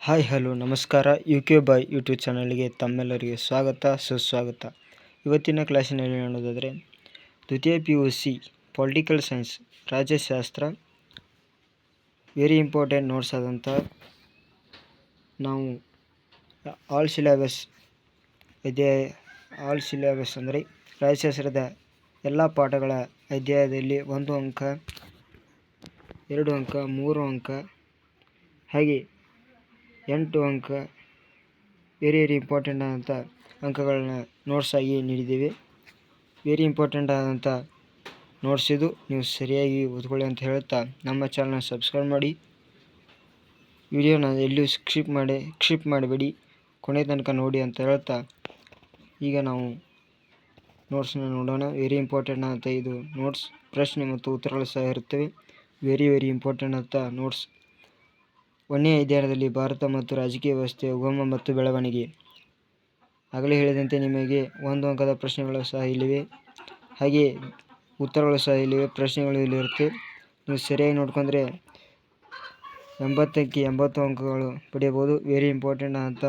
Hi hello ನಮಸ್ಕಾರ. UK boy YouTube ಚಾನಲ್ಗೆ ತಮ್ಮೆಲ್ಲರಿಗೆ ಸ್ವಾಗತ ಸುಸ್ವಾಗತ. ಇವತ್ತಿನ ಕ್ಲಾಸಿನಲ್ಲಿ ನೋಡೋದಾದರೆ ದ್ವಿತೀಯ PUC ಪೊಲಿಟಿಕಲ್ ಸೈನ್ಸ್ ರಾಜ್ಯಶಾಸ್ತ್ರ ವೆರಿ ಇಂಪಾರ್ಟೆಂಟ್ ನೋಟ್ಸ್ ಆದಂಥ ನಾವು ಆಲ್ ಸಿಲೆಬಸ್ ಅಂದರೆ ರಾಜ್ಯಶಾಸ್ತ್ರದ ಎಲ್ಲ ಪಾಠಗಳ ಅಧ್ಯಾಯದಲ್ಲಿ 1 ಅಂಕ 2 ಅಂಕ 3 ಅಂಕ ಹಾಗೆ 8 ಅಂಕ ವೆರಿ ಇಂಪಾರ್ಟೆಂಟ್ ಆದಂಥ ಅಂಕಗಳನ್ನ ನೋಟ್ಸ್ ಆಗಿ ನೀಡಿದ್ದೇವೆ. ವೆರಿ ಇಂಪಾರ್ಟೆಂಟ್ ಆದಂಥ ನೋಟ್ಸ್ ಇದು, ನೀವು ಸರಿಯಾಗಿ ಓದ್ಕೊಳ್ಳಿ ಅಂತ ಹೇಳ್ತಾ ನಮ್ಮ ಚಾನಲ್ನ ಸಬ್ಸ್ಕ್ರೈಬ್ ಮಾಡಿ, ವಿಡಿಯೋನ ಎಲ್ಲೂ ಸ್ಕಿಪ್ ಮಾಡಬೇಡಿ, ಕೊನೆ ತನಕ ನೋಡಿ ಅಂತ ಹೇಳ್ತಾ ಈಗ ನಾವು ನೋಟ್ಸ್ನ ನೋಡೋಣ. ವೆರಿ ಇಂಪಾರ್ಟೆಂಟ್ ಅಂತ ಇದು ನೋಟ್ಸ್, ಪ್ರಶ್ನೆ ಮತ್ತು ಉತ್ತರಗಳು ಸಹ ಇರುತ್ತವೆ. ವೆರಿ ಇಂಪಾರ್ಟೆಂಟ್ ಅಂತ ನೋಟ್ಸ್. 1ನೇ ಅಧ್ಯಾಯದಲ್ಲಿ ಭಾರತ ಮತ್ತು ರಾಜಕೀಯ ವ್ಯವಸ್ಥೆಯ ಉಗಮ ಮತ್ತು ಬೆಳವಣಿಗೆ. ಆಗಲೇ ಹೇಳಿದಂತೆ ನಿಮಗೆ 1 ಅಂಕದ ಪ್ರಶ್ನೆಗಳು ಸಹ ಇಲ್ಲಿವೆ, ಹಾಗೆ ಉತ್ತರಗಳು ಸಹ ಇಲ್ಲಿವೆ, ಪ್ರಶ್ನೆಗಳು ಇಲ್ಲಿರುತ್ತೆ. ನೀವು ಸರಿಯಾಗಿ ನೋಡ್ಕೊಂಡ್ರೆ 80ಕ್ಕೆ 80 ಅಂಕಗಳು ಪಡೆಯಬಹುದು. ವೆರಿ ಇಂಪಾರ್ಟೆಂಟ್ ಅಂತ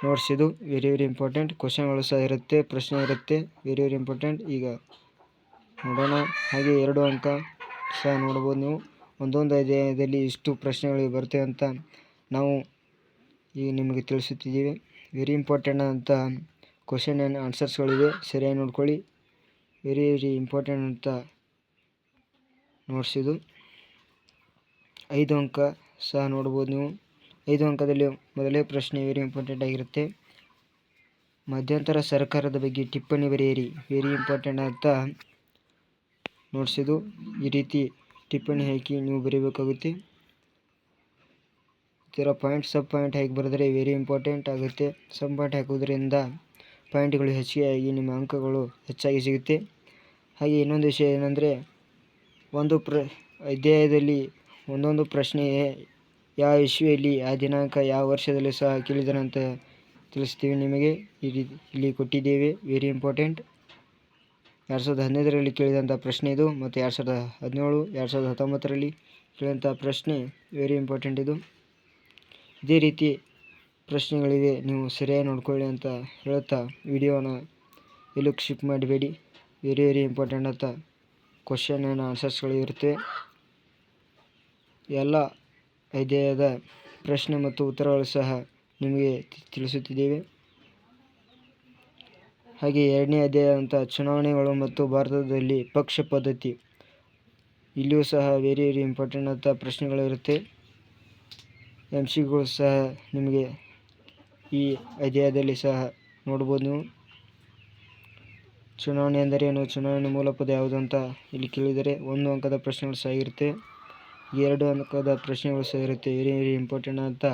ನೋಟ್ಸ್ ಇದು, ವೆರಿ ಇಂಪಾರ್ಟೆಂಟ್. ಕ್ವಶನ್ಗಳು ಸಹ ಇರುತ್ತೆ, ಪ್ರಶ್ನೆ ಇರುತ್ತೆ, ವೆರಿ ಇಂಪಾರ್ಟೆಂಟ್. ಈಗ ನೋಡೋಣ. ಹಾಗೆ 2 ಅಂಕ ಸಹ ನೋಡ್ಬೋದು ನೀವು. ಒಂದೊಂದು ಅಧ್ಯಾಯದಲ್ಲಿ ಇಷ್ಟು ಪ್ರಶ್ನೆಗಳು ಬರ್ತವೆ ಅಂತ ನಾವು ಈಗ ನಿಮಗೆ ತಿಳಿಸುತ್ತಿದ್ದೀವಿ. ವೆರಿ ಇಂಪಾರ್ಟೆಂಟ್ ಅಂತ ಕ್ವಶನ್ ಆ್ಯಂಡ್ ಆನ್ಸರ್ಸ್ಗಳಿವೆ, ಸರಿಯಾಗಿ ನೋಡ್ಕೊಳ್ಳಿ. ವೆರಿ ಇಂಪಾರ್ಟೆಂಟ್ ಅಂತ ನೋಟ್ಸ್ ಇದು. 5 ಅಂಕ ಸಹ ನೋಡ್ಬೋದು ನೀವು. 5 ಅಂಕದಲ್ಲಿ ಮೊದಲೇ ಪ್ರಶ್ನೆ ವೆರಿ ಇಂಪಾರ್ಟೆಂಟ್ ಆಗಿರುತ್ತೆ. ಮಧ್ಯಂತರ ಸರ್ಕಾರದ ಬಗ್ಗೆ ಟಿಪ್ಪಣಿ ಬರೆಯಿರಿ. ವೆರಿ ಇಂಪಾರ್ಟೆಂಟ್ ಅಂತ ನೋಟ್ಸ್ ಇದು. ಈ ರೀತಿ ಟಿಪ್ಪಣಿ ಹಾಕಿ ನೀವು ಬರೀಬೇಕಾಗುತ್ತೆ. ಈ ಥರ ಪಾಯಿಂಟ್ ಸಬ್ ಪಾಯಿಂಟ್ ಹಾಕಿ ಬರೆದರೆ ವೆರಿ ಇಂಪಾರ್ಟೆಂಟ್ ಆಗುತ್ತೆ. ಸಬ್ ಪಾಯಿಂಟ್ ಹಾಕೋದ್ರಿಂದ ಪಾಯಿಂಟ್ಗಳು ಹೆಚ್ಚಿಗೆ ಆಗಿ ನಿಮ್ಮ ಅಂಕಗಳು ಹೆಚ್ಚಾಗಿ ಸಿಗುತ್ತೆ. ಹಾಗೆ ಇನ್ನೊಂದು ವಿಷಯ ಏನಂದರೆ, ಒಂದು ಅಧ್ಯಾಯದಲ್ಲಿ ಒಂದೊಂದು ಪ್ರಶ್ನೆ ಯಾವ ಇಸ್ವಿಯಲ್ಲಿ, ಆ ದಿನಾಂಕ, ಯಾವ ವರ್ಷದಲ್ಲಿ ಸಹ ಕೇಳಿದ್ದಾರೆ ಅಂತ ತಿಳಿಸ್ತೀವಿ ನಿಮಗೆ. ಇಲ್ಲಿ ಕೊಟ್ಟಿದ್ದೇವೆ. Very important. 2015ರಲ್ಲಿ ಕೇಳಿದಂಥ ಪ್ರಶ್ನೆ ಇದು, ಮತ್ತು 2017, 2019ರಲ್ಲಿ ಕೇಳಿದಂಥ ಪ್ರಶ್ನೆ ವೆರಿ ಇಂಪಾರ್ಟೆಂಟ್ ಇದು. ಇದೇ ರೀತಿ ಪ್ರಶ್ನೆಗಳಿವೆ, ನೀವು ಸರಿಯಾಗಿ ನೋಡ್ಕೊಳ್ಳಿ ಅಂತ ಹೇಳ್ತಾ ವಿಡಿಯೋನ ಎಲ್ಲೂ ಸ್ಕಿಪ್ ಮಾಡಬೇಡಿ. ವೆರಿ ಇಂಪಾರ್ಟೆಂಟ್ ಅಂತ ಕ್ವಶನ್ ಆ್ಯಂಡ್ ಆನ್ಸರ್ಸ್ಗಳು ಇರುತ್ತೆ. ಎಲ್ಲ ಅಧ್ಯಾಯದ ಪ್ರಶ್ನೆ ಮತ್ತು ಉತ್ತರಗಳು ಸಹ ನಿಮಗೆ ತಿಳಿಸುತ್ತಿದ್ದೇವೆ. ಹಾಗೆ 2ನೇ ಅಧ್ಯಾಯ ಅಂತ ಚುನಾವಣೆಗಳು ಮತ್ತು ಭಾರತದಲ್ಲಿ ಪಕ್ಷ ಪದ್ಧತಿ, ಇಲ್ಲಿಯೂ ಸಹ ವೆರಿ ಇಂಪಾರ್ಟೆಂಟ್ ಅಂತ ಪ್ರಶ್ನೆಗಳು ಇರುತ್ತೆ. MCಗಳು ಸಹ ನಿಮಗೆ ಈ ಅಧ್ಯಾಯದಲ್ಲಿ ಸಹ ನೋಡ್ಬೋದು ನೀವು. ಚುನಾವಣೆ ಎಂದರೇನು, ಚುನಾವಣೆ ಮೂಲಪದ ಯಾವುದು ಅಂತ ಇಲ್ಲಿ ಕೇಳಿದರೆ 1 ಅಂಕದ ಪ್ರಶ್ನೆಗಳು ಸಹ ಇರುತ್ತೆ, 2 ಅಂಕದ ಪ್ರಶ್ನೆಗಳು ಸಹ ಇರುತ್ತೆ. ವೆರಿ ಇಂಪಾರ್ಟೆಂಟ್ ಅಂತ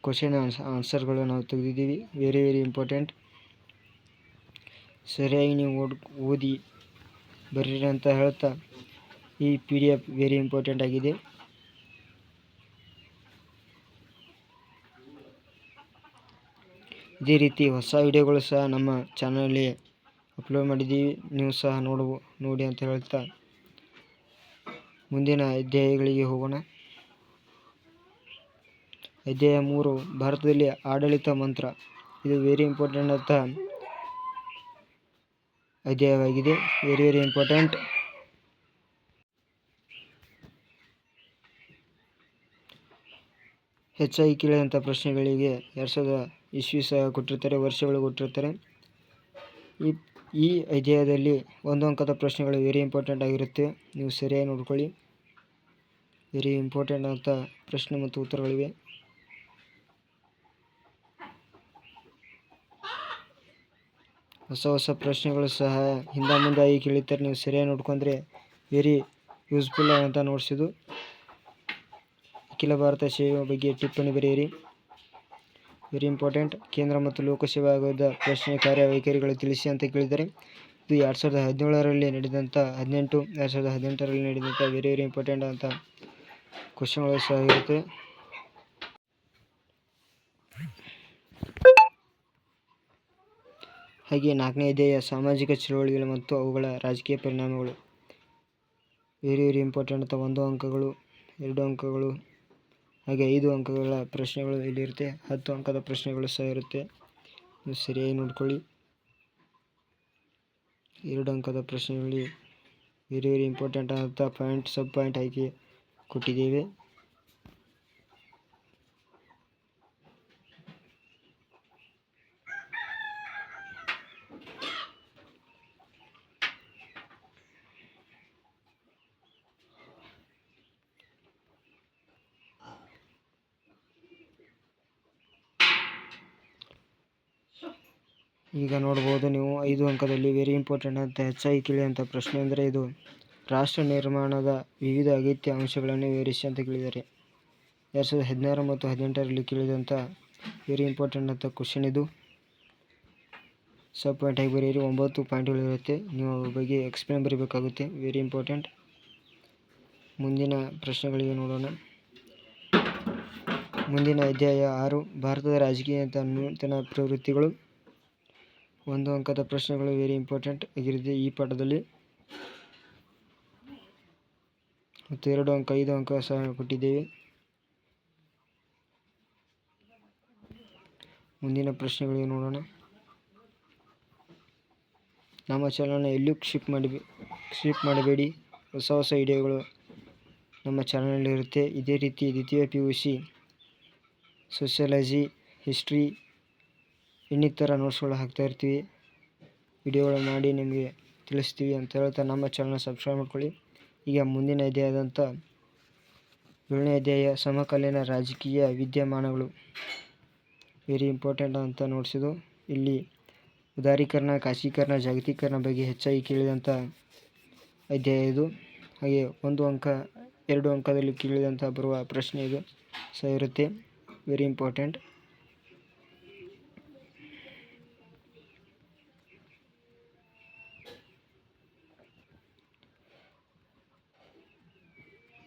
ಕ್ವಶನ್ ಆನ್ಸರ್ಗಳು ನಾವು ತೆಗೆದಿದ್ದೀವಿ. Very important. ಸರಿಯಾಗಿ ನೀವು ಓದಿ ಬರೀರಿ ಅಂತ ಹೇಳ್ತಾ ಈ PDF ವೆರಿ ಇಂಪಾರ್ಟೆಂಟ್ ಆಗಿದೆ. ಇದೇ ರೀತಿ ಹೊಸ ವಿಡಿಯೋಗಳು ಸಹ ನಮ್ಮ ಚಾನಲಲ್ಲಿ ಅಪ್ಲೋಡ್ ಮಾಡಿದ್ದೀವಿ, ನೀವು ಸಹ ನೋಡಿ ಅಂತ ಹೇಳ್ತಾ ಮುಂದಿನ ಅಧ್ಯಾಯಗಳಿಗೆ ಹೋಗೋಣ. ಅಧ್ಯಾಯ 3 ಭಾರತದಲ್ಲಿ ಆಡಳಿತ ಮಂತ್ರ. ಇದು ವೆರಿ ಇಂಪಾರ್ಟೆಂಟ್ ಅಂತ ಅಧ್ಯಾಯವಾಗಿದೆ. Very important. ಹೆಚ್ಚಾಗಿ ಕೇಳಿದಂಥ ಪ್ರಶ್ನೆಗಳಿಗೆ 2000 ಇಸ್ವಿ ಸಹ ಕೊಟ್ಟಿರ್ತಾರೆ, ವರ್ಷಗಳು ಕೊಟ್ಟಿರ್ತಾರೆ. ಈ ಅಧ್ಯಾಯದಲ್ಲಿ 1 ಅಂಕದ ಪ್ರಶ್ನೆಗಳು ವೆರಿ ಇಂಪಾರ್ಟೆಂಟ್ ಆಗಿರುತ್ತೆ, ನೀವು ಸರಿಯಾಗಿ ನೋಡ್ಕೊಳ್ಳಿ. ವೆರಿ ಇಂಪಾರ್ಟೆಂಟ್ ಅಂತ ಪ್ರಶ್ನೆ ಮತ್ತು ಉತ್ತರಗಳಿವೆ. ಹೊಸ ಪ್ರಶ್ನೆಗಳು ಸಹ ಹಿಂದೆ ಮುಂದಾಗಿ ಕೇಳಿರ್ತಾರೆ, ನೀವು ಸರಿಯಾಗಿ ನೋಡ್ಕೊಂಡ್ರೆ ವೆರಿ ಯೂಸ್ಫುಲ್ ಅಂತ ನೋಟ್ಸ್ ಇದು. ಅಖಿಲ ಭಾರತ ಸೇವೆ ಬಗ್ಗೆ ಟಿಪ್ಪಣಿ ಬರೆಯಿರಿ. Very important. ಕೇಂದ್ರ ಮತ್ತು ಲೋಕಸೇವಾ ಆಯೋಗದ ಪ್ರಶ್ನೆ ಕಾರ್ಯವೈಖರಿಗಳು ತಿಳಿಸಿ ಅಂತ ಕೇಳಿದ್ದಾರೆ. ಇದು 2017ರಲ್ಲಿ ನಡೆದಂಥ 2018ರಲ್ಲಿ ನಡೆದಂಥ ವೆರಿ ಇಂಪಾರ್ಟೆಂಟ್ ಅಂತ ಕ್ವಶನ್ಗಳು ಸಹ ಇರುತ್ತೆ. ಹಾಗೆ 4ನೇ ಅಧ್ಯಾಯ ಸಾಮಾಜಿಕ ಚಳವಳಿಗಳು ಮತ್ತು ಅವುಗಳ ರಾಜಕೀಯ ಪರಿಣಾಮಗಳು. ವೆರಿ ಇಂಪಾರ್ಟೆಂಟ್ ಅಂತ 1 ಅಂಕಗಳು, 2 ಅಂಕಗಳು, ಹಾಗೆ 5 ಅಂಕಗಳ ಪ್ರಶ್ನೆಗಳು ಇಲ್ಲಿರುತ್ತೆ. 10 ಅಂಕದ ಪ್ರಶ್ನೆಗಳು ಸಹ ಇರುತ್ತೆ. ನೀವು ಸರಿಯಾಗಿ ನೋಡ್ಕೊಳ್ಳಿ. 2 ಅಂಕದ ಪ್ರಶ್ನೆಗಳಲ್ಲಿ ವೆರಿ ಇಂಪಾರ್ಟೆಂಟ್ ಆದಂಥ ಸಬ್ ಪಾಯಿಂಟ್ ಆಯ್ಕೆ ಕೊಟ್ಟಿದ್ದೇವೆ. ಈಗ ನೋಡ್ಬೋದು ನೀವು 5 ಅಂಕದಲ್ಲಿ ವೆರಿ ಇಂಪಾರ್ಟೆಂಟ್ ಅಂತ ಹೆಚ್ಚಾಗಿ ಕೇಳಿದಂಥ ಪ್ರಶ್ನೆ ಅಂದರೆ ಇದು ರಾಷ್ಟ್ರ ನಿರ್ಮಾಣದ ವಿವಿಧ ಅಗತ್ಯ ಅಂಶಗಳನ್ನು ವಿವರಿಸಿ ಅಂತ ಕೇಳಿದ್ದಾರೆ. 2016 ಮತ್ತು 2018ರಲ್ಲಿ ಕೇಳಿದಂಥ ವೆರಿ ಇಂಪಾರ್ಟೆಂಟ್ ಅಂತ ಕ್ವಶನ್ ಇದು. ಸಬ್ ಪಾಯಿಂಟ್ ಆಗಿ ಬರೆಯಿರಿ. 9 ಪಾಯಿಂಟ್ಗಳಿರುತ್ತೆ. ನೀವು ಅದ್ರ ಬಗ್ಗೆ ಎಕ್ಸ್ಪ್ಲೇನ್ ಬರೀಬೇಕಾಗುತ್ತೆ. Very important. ಮುಂದಿನ ಪ್ರಶ್ನೆಗಳಿಗೆ ನೋಡೋಣ. ಮುಂದಿನ ಅಧ್ಯಾಯ 6 ಭಾರತದ ರಾಜಕೀಯ ನೂತನ ಪ್ರವೃತ್ತಿಗಳು. 1 ಅಂಕದ ಪ್ರಶ್ನೆಗಳು ವೆರಿ ಇಂಪಾರ್ಟೆಂಟ್ ಆಗಿರುತ್ತೆ ಈ ಪಾಠದಲ್ಲಿ. ಮತ್ತು 2 ಅಂಕ 5 ಅಂಕ ಸಹ ಕೊಟ್ಟಿದ್ದೇವೆ. ಮುಂದಿನ ಪ್ರಶ್ನೆಗಳಿಗೆ ನೋಡೋಣ. ನಮ್ಮ ಚಾನಲ್ನ ಎಲ್ಲೂ ಸ್ಕಿಪ್ ಮಾಡಬೇಡಿ. ಹೊಸ ವಿಡಿಯೋಗಳು ನಮ್ಮ ಚಾನಲ್ನಲ್ಲಿ ಇರುತ್ತೆ. ಇದೇ ರೀತಿ ದ್ವಿತೀಯ PUC ಸೋಷಿಯಾಲಜಿ, ಹಿಸ್ಟ್ರಿ ಇನ್ನಿತರ ನೋಟ್ಸ್ಗಳು ಹಾಕ್ತಾ ಇರ್ತೀವಿ. ವಿಡಿಯೋಗಳು ಮಾಡಿ ನಿಮಗೆ ತಿಳಿಸ್ತೀವಿ ಅಂತ ಹೇಳ್ತಾ ನಮ್ಮ ಚಾನಲ್ ಸಬ್ಸ್ಕ್ರೈಬ್ ಮಾಡ್ಕೊಳ್ಳಿ. ಈಗ ಮುಂದಿನ ಅಧ್ಯಾಯದಂಥ 7ನೇ ಅಧ್ಯಾಯ ಸಮಕಾಲೀನ ರಾಜಕೀಯ ವಿದ್ಯಮಾನಗಳು. ವೆರಿ ಇಂಪಾರ್ಟೆಂಟ್ ಅಂತ ನೋಡ್ಸಿದ್ದು. ಇಲ್ಲಿ ಉದಾರೀಕರಣ, ಖಾಸಗೀಕರಣ, ಜಾಗತೀಕರಣ ಬಗ್ಗೆ ಹೆಚ್ಚಾಗಿ ಕೇಳಿದಂಥ ಅಧ್ಯಾಯ ಇದು. ಹಾಗೆ 1 ಅಂಕ 2 ಅಂಕದಲ್ಲಿ ಕೇಳಿದಂಥ ಬರುವ ಪ್ರಶ್ನೆ ಇದು ಸಹ ಇರುತ್ತೆ. Very important.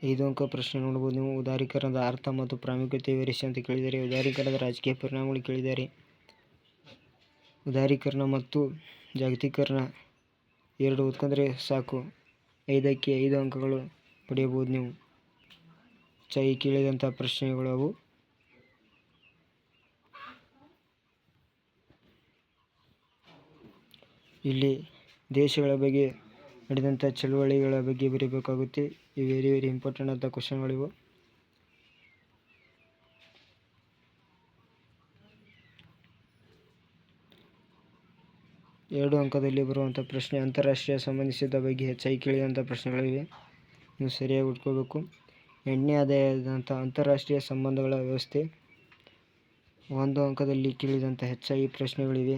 ಐದು ಅಂಕ ಪ್ರಶ್ನೆ ನೋಡ್ಬೋದು ನೀವು. ಉದಾರೀಕರಣದ ಅರ್ಥ ಮತ್ತು ಪ್ರಾಮುಖ್ಯತೆ ವಿವರಿಸಿ ಅಂತ ಕೇಳಿದ್ದಾರೆ. ಉದಾರೀಕರಣದ ರಾಜಕೀಯ ಪರಿಣಾಮಗಳು ಕೇಳಿದ್ದಾರೆ. ಉದಾರೀಕರಣ ಮತ್ತು ಜಾಗತೀಕರಣ ಎರಡು ಓದ್ಕೊಂಡ್ರೆ ಸಾಕು. 5ಕ್ಕೆ 5 ಅಂಕಗಳು ಪಡೆಯಬಹುದು ನೀವು. ಹೆಚ್ಚಾಗಿ ಕೇಳಿದಂಥ ಪ್ರಶ್ನೆಗಳು ಅವು. ಇಲ್ಲಿ ದೇಶಗಳ ಬಗ್ಗೆ ನಡೆದಂಥ ಚಳುವಳಿಗಳ ಬಗ್ಗೆ ಬರೀಬೇಕಾಗುತ್ತೆ. ಇವು ವೆರಿ ಇಂಪಾರ್ಟೆಂಟ್ ಅಂತ ಕ್ವಶನ್ಗಳಿವು. ಎರಡು ಅಂಕದಲ್ಲಿ ಬರುವಂಥ ಪ್ರಶ್ನೆ ಅಂತಾರಾಷ್ಟ್ರೀಯ ಸಂಬಂಧಿಸಿದ ಬಗ್ಗೆ ಹೆಚ್ಚಾಗಿ ಕೇಳಿದಂಥ ಪ್ರಶ್ನೆಗಳಿವೆ. ನೀವು ಸರಿಯಾಗಿ ಉಟ್ಕೋಬೇಕು. 8ನೇ ಅಧ್ಯಾಯದಂಥ ಅಂತಾರಾಷ್ಟ್ರೀಯ ಸಂಬಂಧಗಳ ವ್ಯವಸ್ಥೆ. 1 ಅಂಕದಲ್ಲಿ ಕೇಳಿದಂಥ ಹೆಚ್ಚಾಗಿ ಪ್ರಶ್ನೆಗಳಿವೆ.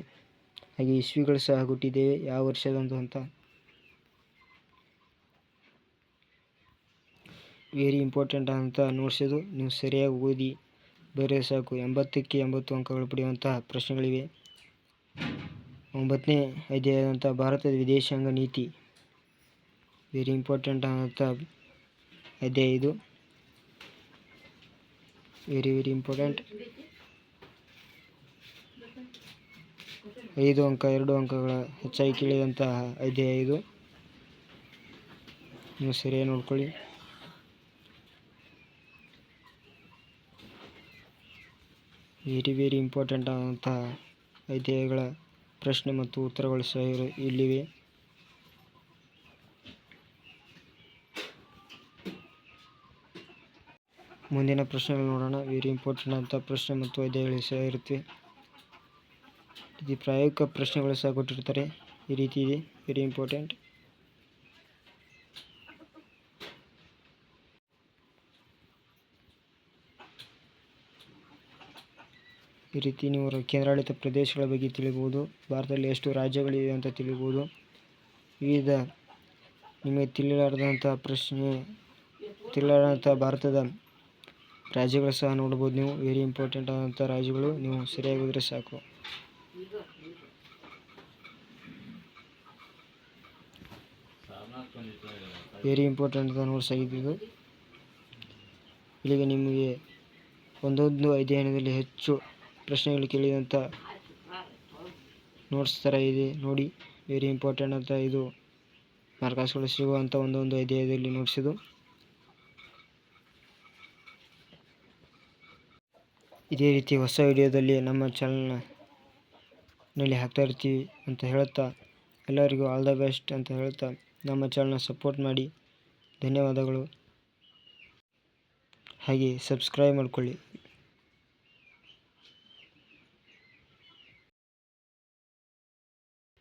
ಹಾಗೆ ಇಸ್ವಿಗಳು ಸಹ ಕೊಟ್ಟಿದ್ದೇವೆ, ಯಾವ ವರ್ಷದಂದು ಅಂತ. ವೆರಿ ಇಂಪಾರ್ಟೆಂಟ್ ಅಂತ ನೋಡ್ಸೋದು. ನೀವು ಸರಿಯಾಗಿ ಓದಿ ಬರೆಯ ಸಾಕು. 80ಕ್ಕೆ 80 ಅಂಕಗಳು ಪಡೆಯುವಂತಹ ಪ್ರಶ್ನೆಗಳಿವೆ. 9ನೇ ಅಧ್ಯಾಯದಂಥ ಭಾರತದ ವಿದೇಶಾಂಗ ನೀತಿ. ವೆರಿ ಇಂಪಾರ್ಟೆಂಟ್ ಅಂತ ಅಧ್ಯಾಯ ಇದು. Very important. 5 ಅಂಕ 2 ಅಂಕಗಳ ಹೆಚ್ಚಾಗಿ ಕೇಳಿದಂತಹ ಅಧ್ಯಾಯ ಇದು. ನೀವು ಸರಿಯಾಗಿ ನೋಡ್ಕೊಳ್ಳಿ. ವೆರಿ ಇಂಪಾರ್ಟೆಂಟ್ ಆದಂತಹ ಅಧ್ಯಾಯಗಳ ಪ್ರಶ್ನೆ ಮತ್ತು ಉತ್ತರಗಳು ಸಹ ಇಲ್ಲಿವೆ. ಮುಂದಿನ ಪ್ರಶ್ನೆಗಳು ನೋಡೋಣ. ವೆರಿ ಇಂಪಾರ್ಟೆಂಟ್ ಅಂತ ಪ್ರಶ್ನೆ ಮತ್ತು ಅಧ್ಯಾಯಗಳು ಸಹ ಇರುತ್ತೆ. ಇದು ಪ್ರಾಯೋಗಿಕ ಪ್ರಶ್ನೆಗಳು ಸಹ ಕೊಟ್ಟಿರ್ತಾರೆ. ಈ ರೀತಿ ಇದೆ. Very important. ಈ ರೀತಿ ನೀವು ಕೇಂದ್ರಾಡಳಿತ ಪ್ರದೇಶಗಳ ಬಗ್ಗೆ ತಿಳಿಬಹುದು. ಭಾರತದಲ್ಲಿ ಎಷ್ಟು ರಾಜ್ಯಗಳಿವೆ ಅಂತ ತಿಳಿಬಹುದು. ವಿವಿಧ ನಿಮಗೆ ತಿಳಿಲಾರದಂಥ ಭಾರತದ ರಾಜ್ಯಗಳು ಸಹ ನೋಡ್ಬೋದು ನೀವು. ವೆರಿ ಇಂಪಾರ್ಟೆಂಟ್ ಆದಂಥ ರಾಜ್ಯಗಳು. ನೀವು ಸರಿಯಾಗಿ ಹೋದರೆ ಸಾಕು. ವೆರಿ ಇಂಪಾರ್ಟೆಂಟ್ ಅಂತ ನೋಟ್ಸ್ ಆಗಿದ್ದು. ಇಲ್ಲಿಗೆ ನಿಮಗೆ ಒಂದೊಂದು ಅಧ್ಯಯನದಲ್ಲಿ ಹೆಚ್ಚು ಪ್ರಶ್ನೆಗಳು ಕೇಳಿದಂಥ ನೋಟ್ಸ್ ಥರ ಇದೆ ನೋಡಿ. ವೆರಿ ಇಂಪಾರ್ಟೆಂಟ್ ಅಂತ ಇದು ಮಾರ್ಕ್ಸ್ಗಳು ಸಿಗುವಂಥ ಒಂದೊಂದು ಅಧ್ಯಾಯದಲ್ಲಿ ನೋಟ್ಸಿದು. ಇದೇ ರೀತಿ ಹೊಸ ವಿಡಿಯೋದಲ್ಲಿ ನಮ್ಮ ಚಾನಲ್ನಲ್ಲಿ ಹಾಕ್ತಾ ಇರ್ತೀವಿ ಅಂತ ಹೇಳ್ತಾ ಎಲ್ಲರಿಗೂ ಆಲ್ ದ ಬೆಸ್ಟ್ ಅಂತ ಹೇಳ್ತಾ ನಮ್ಮ ಚಾನಲ್ನ ಸಪೋರ್ಟ್ ಮಾಡಿ. ಧನ್ಯವಾದಗಳು. ಹಾಗೆ ಸಬ್ಸ್ಕ್ರೈಬ್ ಮಾಡ್ಕೊಳ್ಳಿ.